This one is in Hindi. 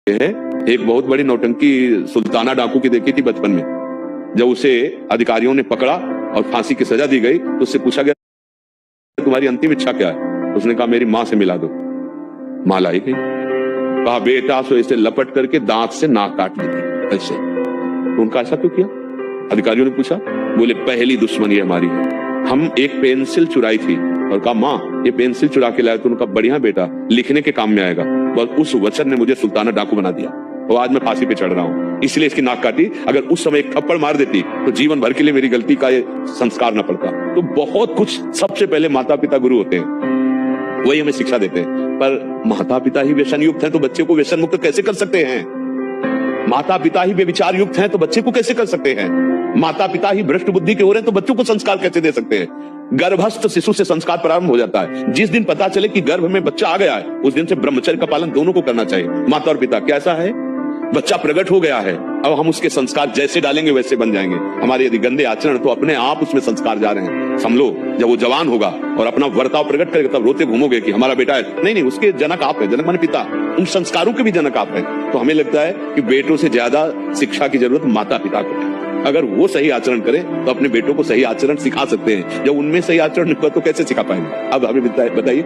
है, एक बहुत बड़ी नौटंकी सुल्ताना डाकू की देखी थी बचपन में। जब उसे अधिकारियों ने पकड़ा और फांसी की सजा दी गई तो उससे पूछा गया तुम्हारी अंतिम इच्छा क्या है? उसने कहा मेरी मां से मिला दो। मां लाई गई। कहा बेटा सो इसे लपट करके दांत से नाक काट ली थी ऐसे। तो उनका ऐसा क्यों किया? अधिकारियों ने पूछा। बोले पहली दुश्मनी हमारी है। हम एक पेंसिल चुराई थी और कहा मां ये पेंसिल चुरा के लाया। तो उनका बढ़िया बेटा लिखने के काम में आएगा। बस उस वचन ने मुझे सुल्ताना डाकू बना दिया और आज मैं फांसी पे चढ़ रहा हूं, इसलिए इसकी नाक काटी। अगर उस समय एक थप्पड़ मार देती तो जीवन भर के लिए मेरी गलती का ये संस्कार न पड़ता। तो बहुत कुछ, सबसे पहले माता पिता गुरु होते हैं, वही हमें शिक्षा देते हैं। पर माता पिता ही व्यसन युक्त हैं तो बच्चे को व्यसन मुक्त कैसे कर सकते हैं? माता पिता ही बेविचार युक्त हैं तो बच्चे को कैसे कर सकते हैं? माता पिता ही भ्रष्ट बुद्धि के हो रहे हैं तो बच्चों को संस्कार कैसे दे सकते हैं? गर्भस्थ शिशु से संस्कार प्रारंभ हो जाता है। जिस दिन पता चले कि गर्भ में बच्चा आ गया है उस दिन से ब्रह्मचर्य का पालन दोनों को करना चाहिए, माता और पिता। कैसा है? बच्चा प्रकट हो गया है, अब हम उसके संस्कार जैसे डालेंगे वैसे बन जाएंगे। हमारे यदि गंदे आचरण तो अपने आप उसमें संस्कार जा रहे हैं। समझो जब वो जवान होगा और अपना वर्ताव प्रकट करेगा तब रोते घूमोगे कि हमारा बेटा है। नहीं, उसके जनक आप है, जनक माने पिता, उन संस्कारों के भी जनक आप है। तो हमें लगता है कि बेटों से ज्यादा शिक्षा की जरूरत माता पिता को है। अगर वो सही आचरण करें तो अपने बेटों को सही आचरण सिखा सकते हैं। जब उनमें सही आचरण नहीं हुआ तो कैसे सिखा पाएंगे? अब हमें बताइए।